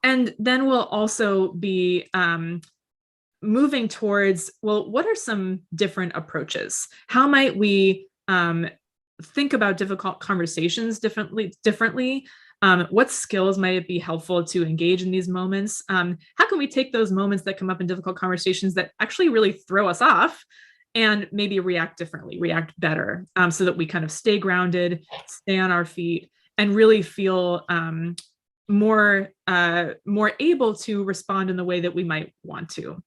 And then we'll also be moving towards, well, what are some different approaches? How might we think about difficult conversations differently? What skills might it be helpful to engage in these moments? How can we take those moments that come up in difficult conversations that actually really throw us off and maybe react differently, react better, so that we kind of stay grounded, stay on our feet, and really feel more able to respond in the way that we might want to.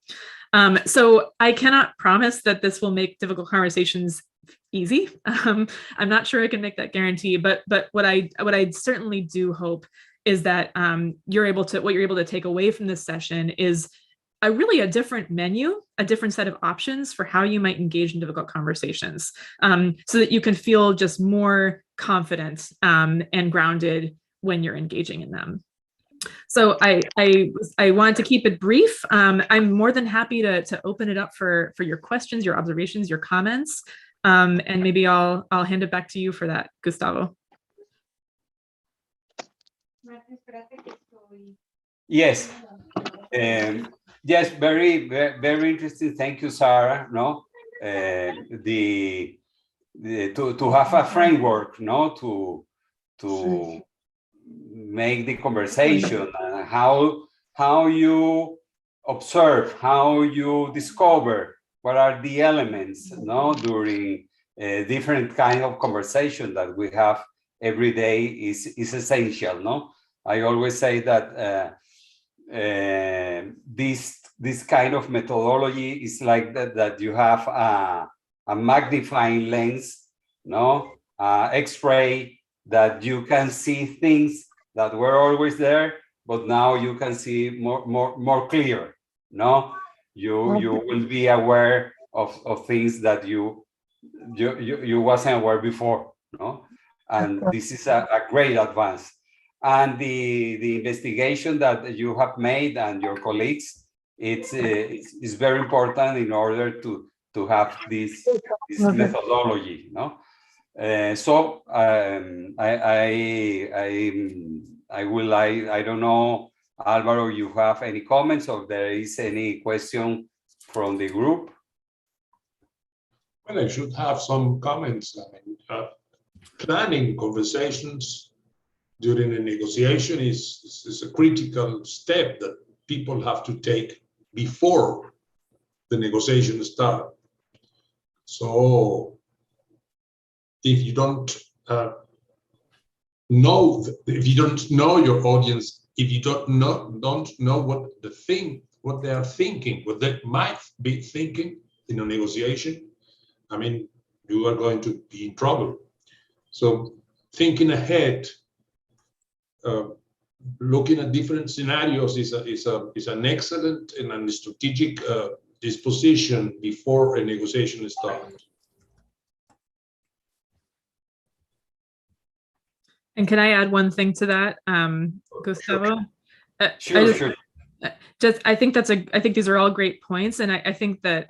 So I cannot promise that this will make difficult conversations easy. I'm not sure I can make that guarantee, but what I certainly do hope is that what you're able to take away from this session is really a different menu, a different set of options for how you might engage in difficult conversations, so that you can feel just more confident and grounded when you're engaging in them. So I wanted to keep it brief. I'm more than happy to open it up for your questions, your observations, your comments, and maybe I'll hand it back to you for that, Gustavo. Yes. Yes, very interesting. Thank you, Sara. No, to have a framework, no, to make the conversation, and how you observe, how you discover what are the elements, no, during different kind of conversation that we have every day is essential. No, I always say that this kind of methodology is like that you have a magnifying lens, no, X-ray, that you can see things that were always there, but now you can see more clear. No, you will be aware of things that you wasn't aware before. No, and this is a great advance. And the investigation that you have made and your colleagues, it's very important in order to have this methodology. No. So I don't know, Alvaro, you have any comments, or there is any question from the group? Well, I should have some comments. I mean, planning conversations during a negotiation is a critical step that people have to take before the negotiation starts. So if you don't know your audience, if you don't know what they are thinking, what they might be thinking in a negotiation, I mean, you are going to be in trouble. So thinking ahead, looking at different scenarios is an excellent and a strategic disposition before a negotiation starts. And can I add one thing to that, Gustavo? Sure. I think these are all great points, and I think that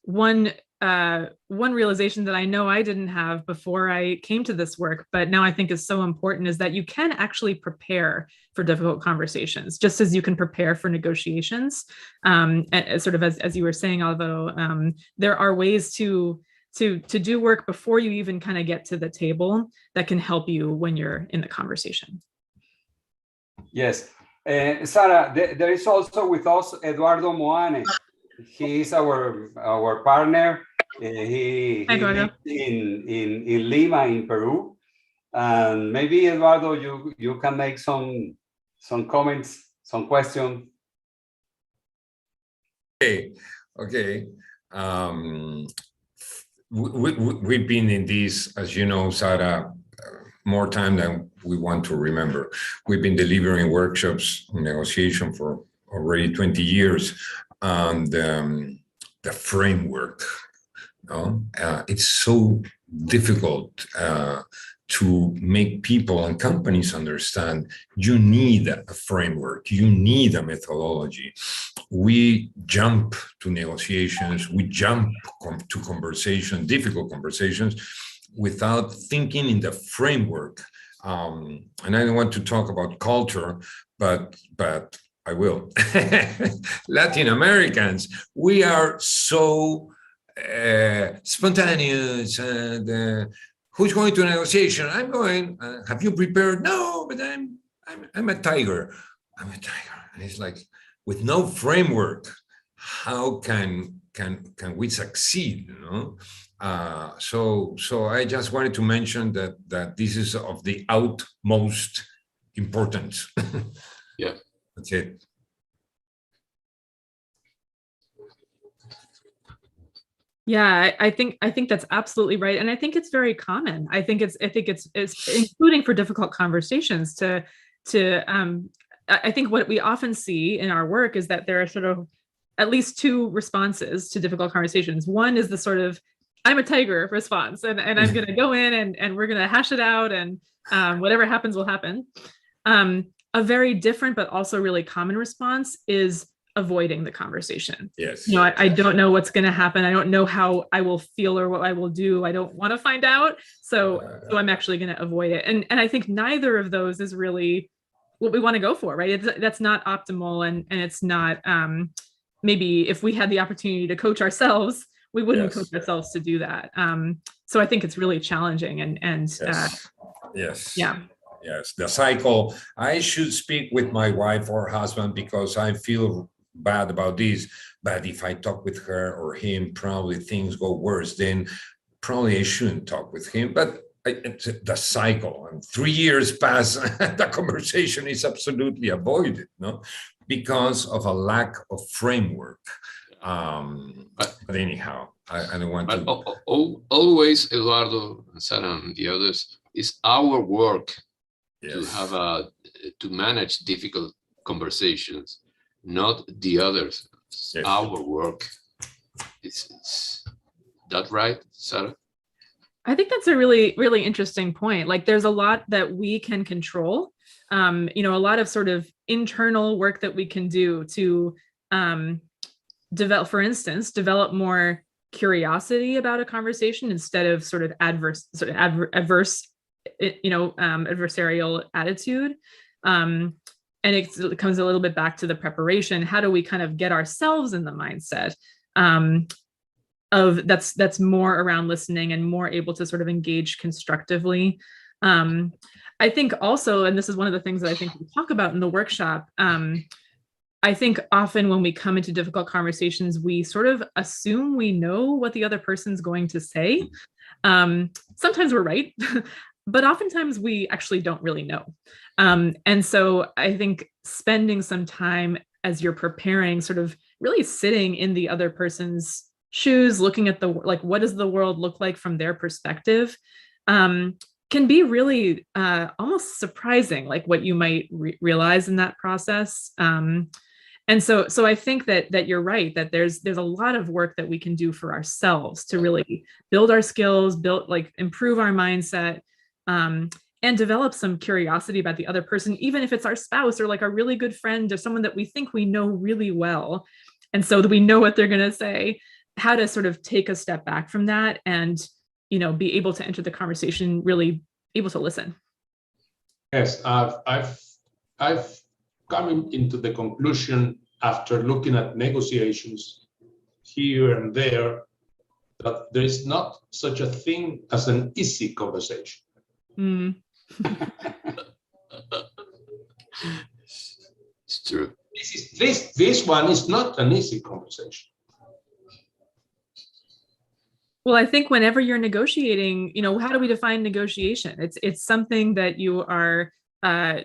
one realization that I know I didn't have before I came to this work, but now I think is so important, is that you can actually prepare for difficult conversations, just as you can prepare for negotiations. Sort of as you were saying, Alvaro, there are ways to do work before you even kind of get to the table that can help you when you're in the conversation. Yes. Sara, there is also with us Eduardo Moane. He is our partner. He lives in Lima, in Peru. And maybe, Eduardo, you can make some comments, some questions. Okay. We've been in this, as you know, Sara, more time than we want to remember. We've been delivering workshops on negotiation for already 20 years. And the framework, it's so difficult to make people and companies understand. You need a framework, you need a methodology. We jump to negotiations, we jump to conversations, difficult conversations, without thinking in the framework. And I don't want to talk about culture, but I will. Latin Americans, we are so spontaneous, and who's going to a negotiation? I'm going. Have you prepared? No, but I'm a tiger. I'm a tiger. And it's like, with no framework, how can we succeed? You know. So I just wanted to mention that this is of the utmost importance. Yeah. That's it. Yeah, I think that's absolutely right, and I think it's very common. I think it's including for difficult conversations to I think what we often see in our work is that there are sort of at least two responses to difficult conversations. One is the sort of I'm a tiger response, and I'm going to go in and we're going to hash it out, and whatever happens will happen. A very different but also really common response is avoiding the conversation. Yes. You know, I don't know what's going to happen. I don't know how I will feel or what I will do. I don't want to find out. So I'm actually going to avoid it. And I think neither of those is really what we want to go for, right? That's not optimal. And it's not, maybe if we had the opportunity to coach ourselves, we wouldn't coach ourselves to do that. So I think it's really challenging and yes. Yeah. Yes, the cycle. I should speak with my wife or husband because I feel bad about this. But if I talk with her or him, probably things go worse. Then probably I shouldn't talk with him. But it's the cycle. And 3 years pass, the conversation is absolutely avoided, no, because of a lack of framework. But anyhow, I don't want to. Always, Eduardo, Sara, and the others, it's our work to have to manage difficult conversations, not the others. It's our work. Is that right, Sara? I think that's a really, really interesting point. Like there's a lot that we can control, you know, a lot of sort of internal work that we can do to develop, for instance, develop more curiosity about a conversation instead of sort of adverse, you know, adversarial attitude. And it comes a little bit back to the preparation. How do we kind of get ourselves in the mindset of that's more around listening and more able to sort of engage constructively? I think also, and this is one of the things that I think we talk about in the workshop, I think often when we come into difficult conversations, we sort of assume we know what the other person's going to say. Sometimes we're right, but oftentimes we actually don't really know. And so I think spending some time as you're preparing, sort of really sitting in the other person's shoes, looking at like, what does the world look like from their perspective, can be really almost surprising, like what you might realize in that process. And so I think that you're right, that there's a lot of work that we can do for ourselves to really build our skills, improve our mindset, and develop some curiosity about the other person, even if it's our spouse or like a really good friend or someone that we think we know really well. And so that we know what they're going to say, how to sort of take a step back from that and, you know, be able to enter the conversation, really able to listen. Yes, I've come into the conclusion after looking at negotiations here and there that there is not such a thing as an easy conversation. Mm. It's true. This one is not an easy conversation. Well, I think whenever you're negotiating, you know, how do we define negotiation? It's something that you are,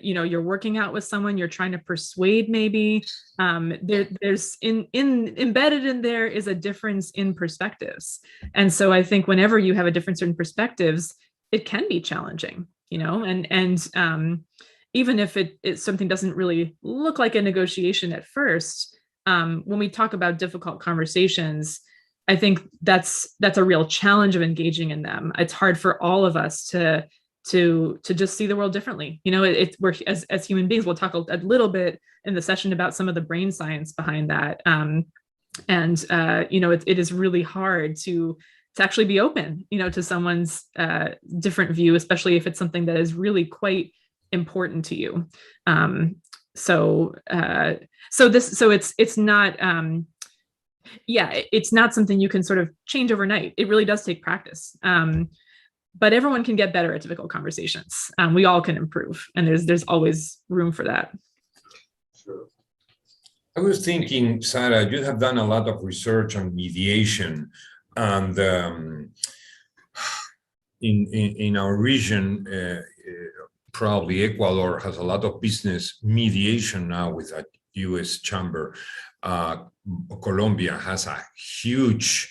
you know, you're working out with someone, you're trying to persuade maybe. There's embedded in there is a difference in perspectives. And so I think whenever you have a difference in perspectives, it can be challenging, you know, and even if something doesn't really look like a negotiation at first, when we talk about difficult conversations, I think that's a real challenge of engaging in them. It's hard for all of us to just see the world differently. You know, we're as human beings, we'll talk a little bit in the session about some of the brain science behind that. You know, it is really hard to actually be open, you know, to someone's different view, especially if it's something that is really quite important to you. so it's not it's not something you can sort of change overnight. It really does take practice. But everyone can get better at difficult conversations. We all can improve, and there's always room for that. Sure. I was thinking, Sara, you have done a lot of research on mediation, and in our region, probably Ecuador has a lot of business mediation now with a U.S. chamber. Colombia has a huge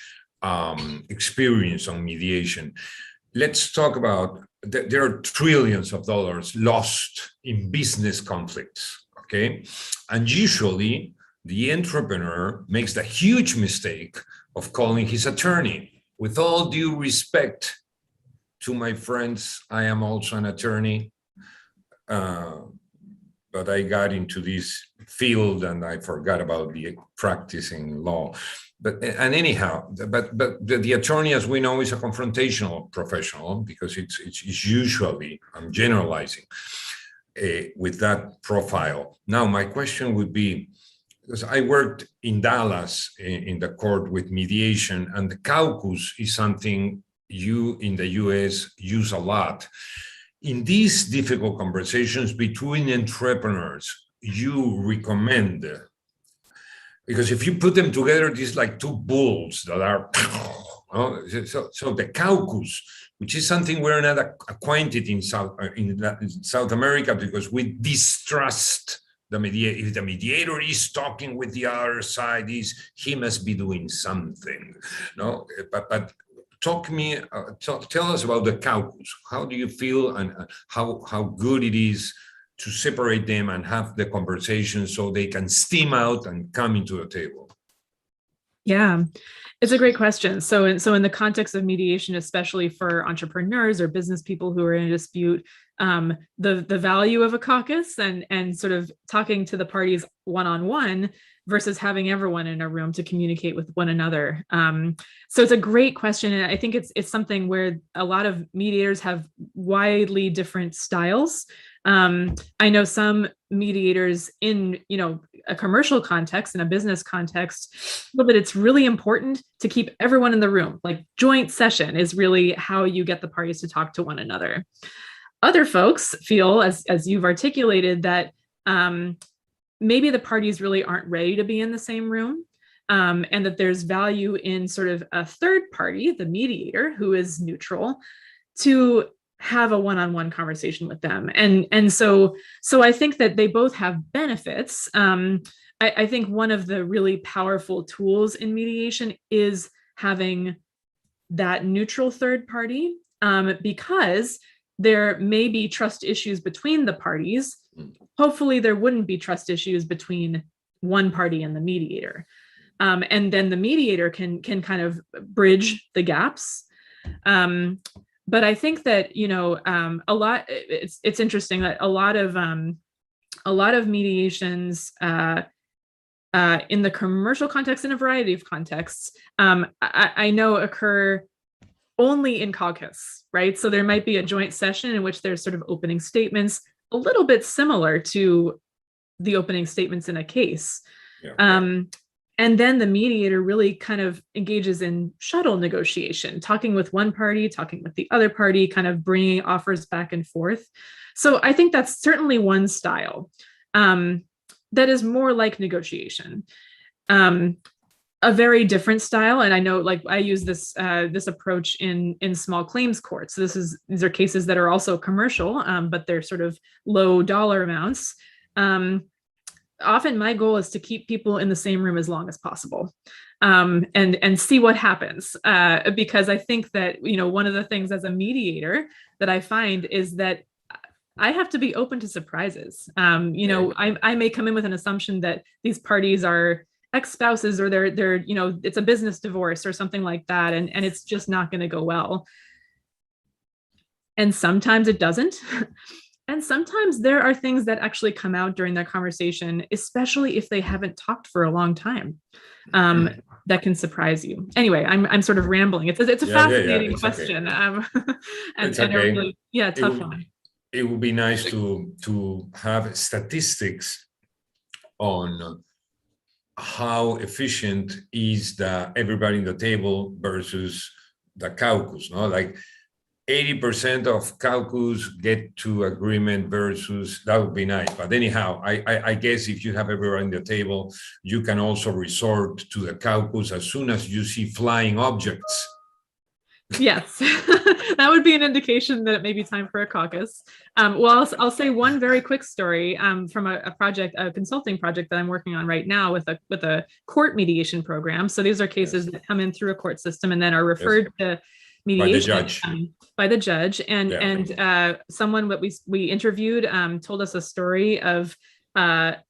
experience on mediation. Let's talk about there are trillions of dollars lost in business conflicts, okay? And usually the entrepreneur makes the huge mistake of calling his attorney. With all due respect to my friends, I am also an attorney, but I got into this field and I forgot about the practicing law. But the attorney, as we know, is a confrontational professional, because it's usually, I'm generalizing, with that profile. Now, my question would be, because I worked in Dallas in the court with mediation, and the caucus is something you in the US use a lot. In these difficult conversations between entrepreneurs, you recommend, because if you put them together, it's like two bulls that are, so the caucus, which is something we're not acquainted in South America, because we distrust the mediator. If the mediator is talking with the other side, he must be doing something. No, but tell us about the caucus. How do you feel, and how good it is to separate them and have the conversation so they can steam out and come into the table? Yeah, it's a great question. So in the context of mediation, especially for entrepreneurs or business people who are in a dispute, the value of a caucus and sort of talking to the parties one-on-one versus having everyone in a room to communicate with one another. So it's a great question. And I think it's something where a lot of mediators have widely different styles. I know some mediators in, a commercial context, in a business context, but it's really important to keep everyone in the room. Like, joint session is really how you get the parties to talk to one another. Other folks feel, as you've articulated, that maybe the parties really aren't ready to be in the same room, and that there's value in sort of a third party, the mediator, who is neutral, to have a one-on-one conversation with them. And so I think that they both have benefits. I think one of the really powerful tools in mediation is having that neutral third party, because there may be trust issues between the parties. Hopefully there wouldn't be trust issues between one party and the mediator. And then the mediator can kind of bridge the gaps. But I think that, it's interesting that a lot of mediations in the commercial context, in a variety of contexts, I know occur only in caucus, right? So there might be a joint session in which there's sort of opening statements, a little bit similar to the opening statements in a case. Yeah. And then the mediator really kind of engages in shuttle negotiation, talking with one party, talking with the other party, kind of bringing offers back and forth. So I think that's certainly one style that is more like negotiation. A very different style, and I know, like, I use this approach in small claims courts. So these are cases that are also commercial, but they're sort of low dollar amounts. Often my goal is to keep people in the same room as long as possible, and see what happens. Because I think that, one of the things as a mediator that I find is that I have to be open to surprises. I may come in with an assumption that these parties are ex-spouses, or they're it's a business divorce or something like that, and it's just not going to go well. And sometimes it doesn't. And sometimes there are things that actually come out during that conversation, especially if they haven't talked for a long time, that can surprise you. Anyway, I'm sort of rambling. It's a fascinating question. Okay. And a really, tough one. It would be nice to have statistics on how efficient is the everybody in the table versus the caucus, no? Like 80% of caucus get to agreement versus, that would be nice. But anyhow, I guess if you have everyone in the table, you can also resort to the caucus as soon as you see flying objects. Yes, that would be an indication that it may be time for a caucus. Well, I'll say one very quick story from a project, a consulting project that I'm working on right now with a court mediation program. So these are cases that come in through a court system and then are referred to mediation by the judge. And someone that we interviewed told us a story of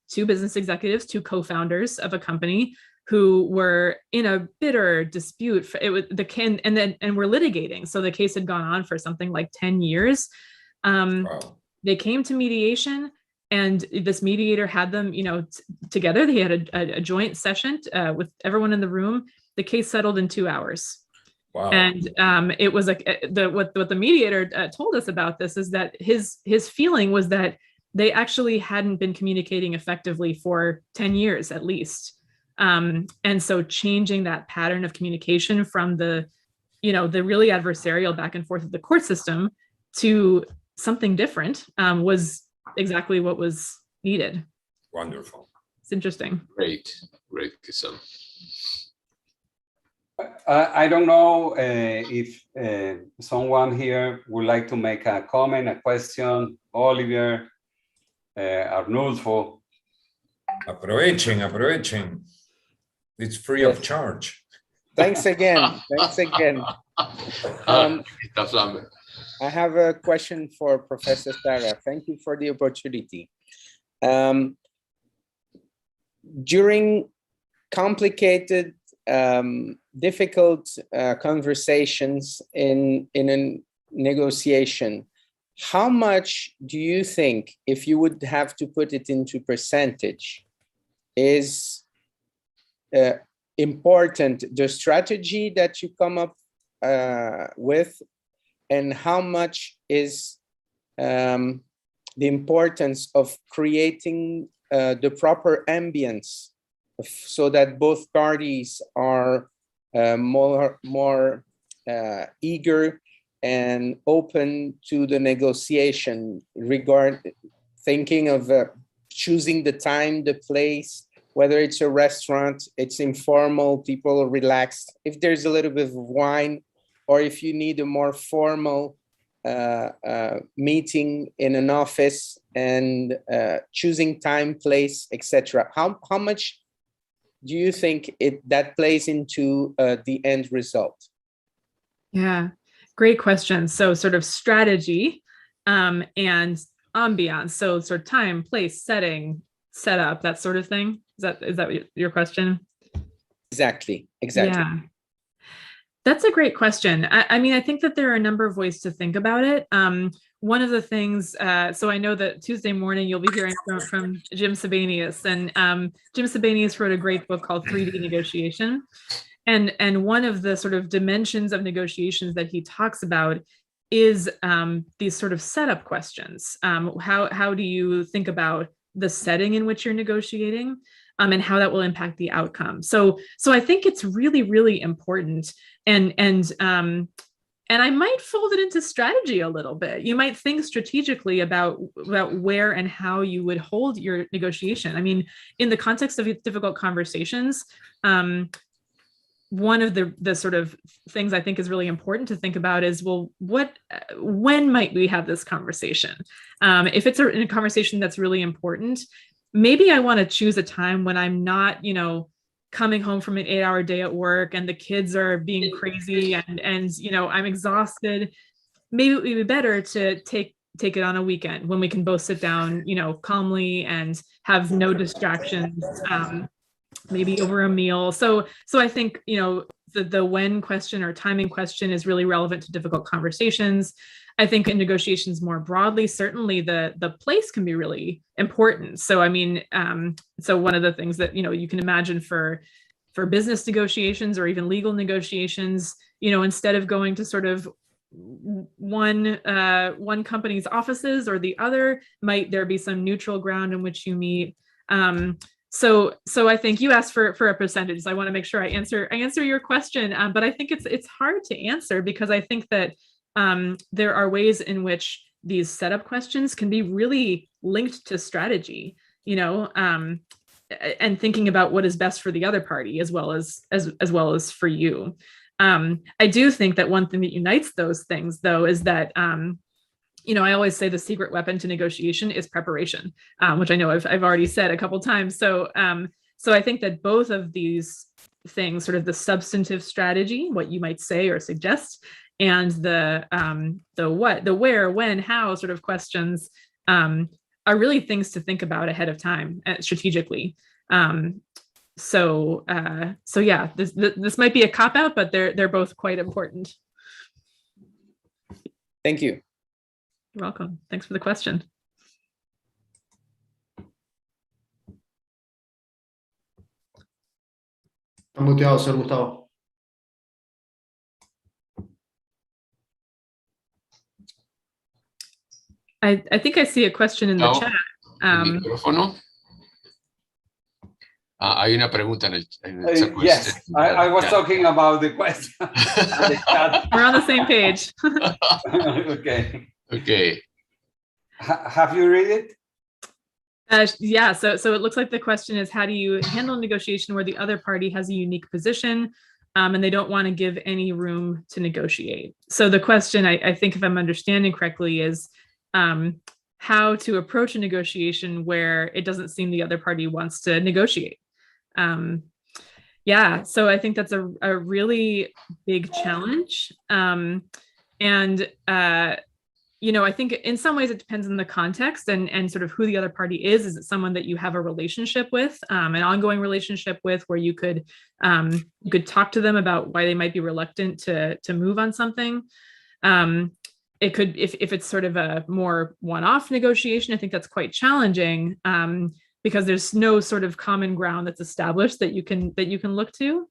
two business executives, two co-founders of a company who were in a bitter dispute. It was and we're litigating. So the case had gone on for something like 10 years. Wow. They came to mediation, and this mediator had them, together. They had a joint session with everyone in the room. The case settled in 2 hours. Wow. And it was like what the mediator told us about this is that his feeling was that they actually hadn't been communicating effectively for 10 years at least. And so changing that pattern of communication from the really adversarial back and forth of the court system to something different was exactly what was needed. Wonderful. It's interesting. Great, Kisam. I don't know if someone here would like to make a comment, a question. Oliver, Arnulfo. Aprovechen. It's free of charge. Thanks again. I have a question for Professor Sara. Thank you for the opportunity. During complicated, difficult conversations in a negotiation, how much do you think, if you would have to put it into percentage, is important, the strategy that you come up with, and how much is the importance of creating the proper ambience so that both parties are more eager and open to the negotiation, thinking of choosing the time, the place, whether it's a restaurant, it's informal, people are relaxed. If there's a little bit of wine, or if you need a more formal meeting in an office, and choosing time, place, etc. How much do you think that plays into the end result? Yeah, great question. So sort of strategy and ambiance. So sort of time, place, setting, setup, that sort of thing. Is that your question? Exactly. Yeah. That's a great question. I mean, I think that there are a number of ways to think about it. One of the things, so I know that Tuesday morning you'll be hearing from Jim Sebenius, and Jim Sebenius wrote a great book called 3D Negotiation. And one of the sort of dimensions of negotiations that he talks about is these sort of setup questions. How do you think about the setting in which you're negotiating, and how that will impact the outcome? So I think it's really, really important. And I might fold it into strategy a little bit. You might think strategically about where and how you would hold your negotiation. I mean, in the context of difficult conversations, one of the sort of things I think is really important to think about is, well, when might we have this conversation? If it's a conversation that's really important, maybe I want to choose a time when I'm not, coming home from an 8-hour day at work and the kids are being crazy and I'm exhausted. Maybe it would be better to take it on a weekend when we can both sit down, calmly and have no distractions, maybe over a meal. So I think, the when question or timing question is really relevant to difficult conversations. I think in negotiations more broadly, certainly the place can be really important. So, I mean, so one of the things that, you can imagine for business negotiations or even legal negotiations, instead of going to sort of one company's offices or the other, might there be some neutral ground in which you meet? So I think you asked for a percentage. So I want to make sure I answer your question, but I think it's hard to answer because I think that there are ways in which these setup questions can be really linked to strategy, you know, and thinking about what is best for the other party as well as for you. I do think that one thing that unites those things, though, is that you know, I always say the secret weapon to negotiation is preparation, which I know I've already said a couple times. So I think that both of these things, sort of the substantive strategy, what you might say or suggest, and the what, the where, when, how sort of questions are really things to think about ahead of time strategically. So yeah, this might be a cop out, but they're both quite important. Thank you. You're welcome. Thanks for the question. Está muteado, señor Gustavo. I think I see a question in the chat. ¿El micrófono? Hay una pregunta en el chat. Yes, I was talking about the question. We're on the same page. Okay. Okay. Have you read it? Yeah, so it looks like the question is, how do you handle negotiation where the other party has a unique position and they don't want to give any room to negotiate? So the question, I think if I'm understanding correctly, is how to approach a negotiation where it doesn't seem the other party wants to negotiate. Yeah, so I think that's a really big challenge. You know, I think in some ways it depends on the context and sort of who the other party is. Is it someone that you have a relationship with, an ongoing relationship with, where you could talk to them about why they might be reluctant to move on something? It could, if it's sort of a more one-off negotiation, I think that's quite challenging because there's no sort of common ground that's established that you can look to.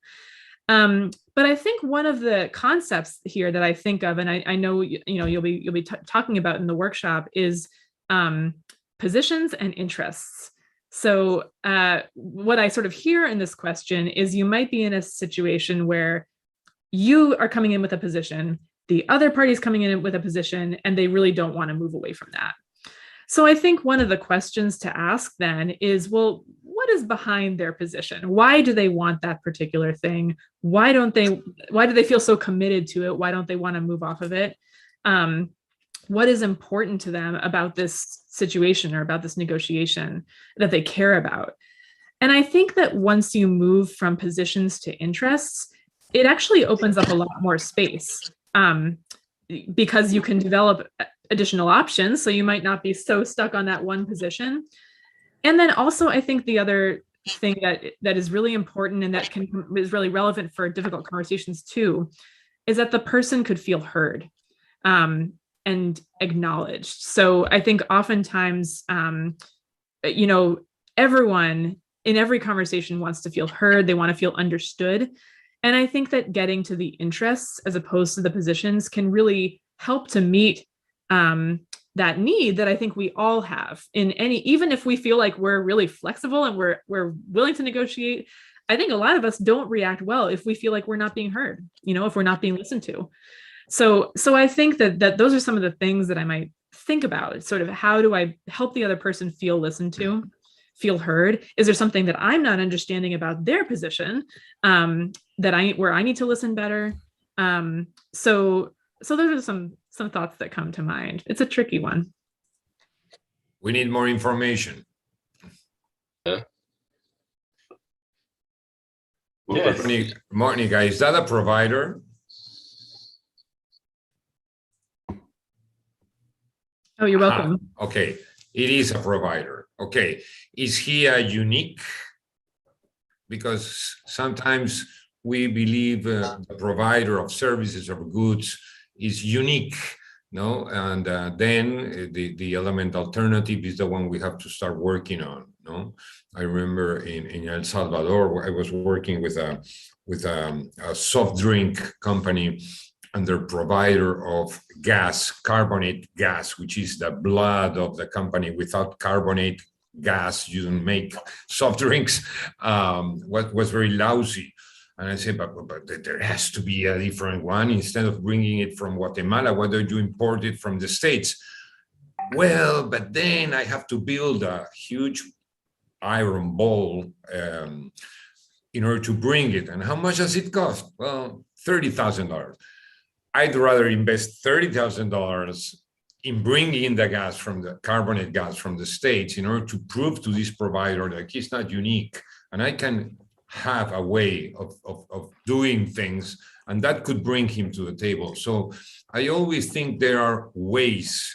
But I think one of the concepts here that I think of, and I know you'll be talking about in the workshop, is positions and interests. So what I sort of hear in this question is you might be in a situation where you are coming in with a position, the other party is coming in with a position, and they really don't want to move away from that. So I think one of the questions to ask then is, well, what is behind their position? Why do they want that particular thing? Why do they feel so committed to it? Why don't they want to move off of it? What is important to them about this situation or about this negotiation that they care about? And I think that once you move from positions to interests, it actually opens up a lot more space because you can develop additional options. So you might not be so stuck on that one position. And then also, I think the other thing that is really important and that is really relevant for difficult conversations too, is that the person could feel heard and acknowledged. So I think oftentimes, you know, everyone in every conversation wants to feel heard. They want to feel understood. And I think that getting to the interests as opposed to the positions can really help to meet that need that I think we all have in even if we feel like we're really flexible and we're willing to negotiate. I think a lot of us don't react well if we feel like we're not being heard, you know, if we're not being listened to. So I think that those are some of the things that I might think about. Sort of, how do I help the other person feel listened to, feel heard? Is there something that I'm not understanding about their position where I need to listen better? So those are some thoughts that come to mind. It's a tricky one. We need more information. Yeah. Yes. Monica, is that a provider? Oh, you're welcome. Okay, it is a provider. Okay, is he a unique? Because sometimes we believe the provider of services or goods is unique, no? And then the element alternative is the one we have to start working on, no? I remember in El Salvador, I was working with a soft drink company and their provider of gas, carbonate gas, which is the blood of the company. Without carbonate gas, you don't make soft drinks, was very lousy. And I said, but there has to be a different one. Instead of bringing it from Guatemala, why don't you import it from the States? Well, but then I have to build a huge iron ball in order to bring it. And how much does it cost? Well, $30,000. I'd rather invest $30,000 in bringing in the gas from the carbonate gas from the States in order to prove to this provider that he's not unique. And I can have a way of doing things, and that could bring him to the table. So I always think there are ways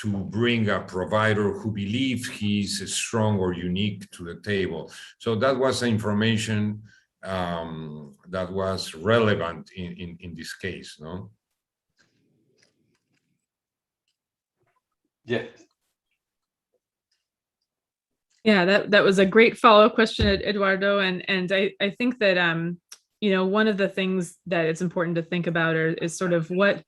to bring a provider who believes he's strong or unique to the table. So that was the information that was relevant in this case, no? Yes. Yeah, that was a great follow-up question, Eduardo. And I think that, one of the things that it's important to think about is sort of what,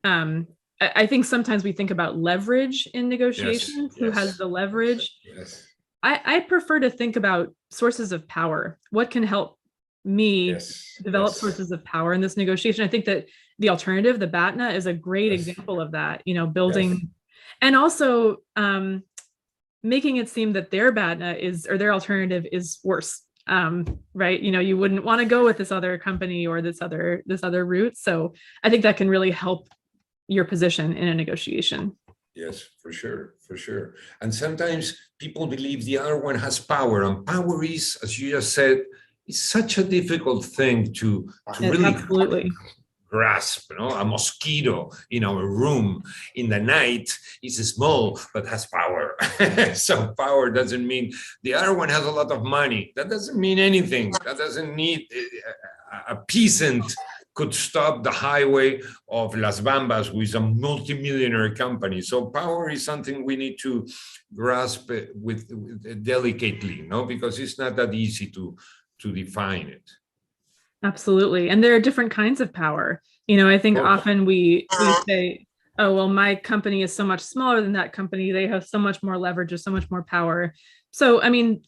I think sometimes we think about leverage in negotiations, who has the leverage. Yes. I prefer to think about sources of power. What can help me develop sources of power in this negotiation? I think that the alternative, the BATNA, is a great example of that, building, and also making it seem that their BATNA or their alternative is worse, right? You wouldn't want to go with this other company or this other route. So I think that can really help your position in a negotiation. Yes, for sure. And sometimes people believe the other one has power, and power is, as you just said, is such a difficult thing to really Absolutely grasp. A mosquito in our room in the night is small but has power. So power doesn't mean the other one has a lot of money. That doesn't mean anything. That doesn't need a peasant could stop the highway of Las Bambas with a multimillionaire company. So power is something we need to grasp with delicately, because it's not that easy to define it. Absolutely. And there are different kinds of power. I think often we say, oh, well, my company is so much smaller than that company. They have so much more leverage or so much more power. So, I mean,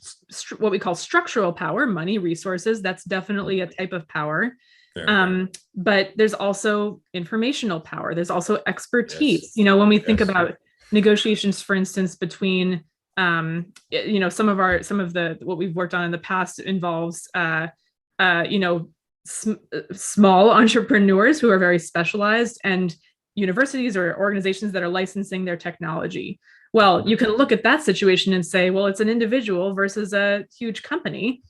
what we call structural power, money, resources, that's definitely a type of power. Yeah. But there's also informational power. There's also expertise. When we think about negotiations, for instance, between, some of the what we've worked on in the past involves, small entrepreneurs who are very specialized and universities or organizations that are licensing their technology. Well, you can look at that situation and say, well, it's an individual versus a huge company.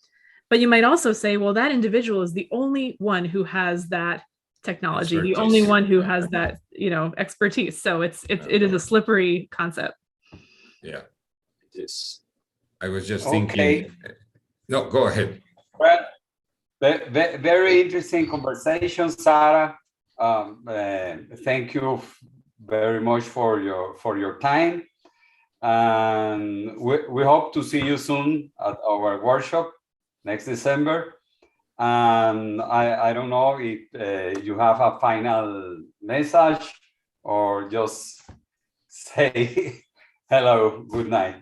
But you might also say, well, that individual is the only one who has that technology, expertise. The only one who has that, expertise. So it is a slippery concept. Yeah, it is. I was just thinking. No, go ahead. Well, very interesting conversation, Sara. Thank you very much for your time, and we hope to see you soon at our workshop next December. And I don't know if you have a final message or just say hello, good night.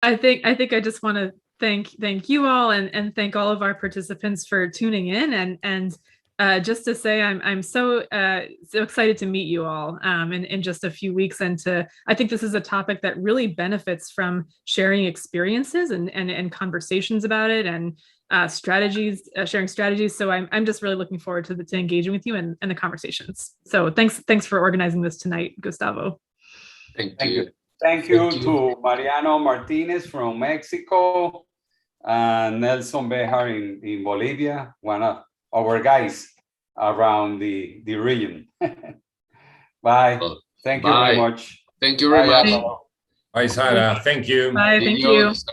I think I just want to thank you all and thank all of our participants for tuning in and just to say I'm so excited to meet you all in just a few weeks, and I think this is a topic that really benefits from sharing experiences and conversations about it and strategies, sharing strategies. So I'm just really looking forward to engaging with you and the conversations. So thanks for organizing this tonight, Gustavo. Thank you. Thank you to Mariano Martinez from Mexico and Nelson Bejar in Bolivia, one of our guys around the region. Bye. Thank you very much. Thank you very much. Bye, Sara. Thank you. Bye. Thank you.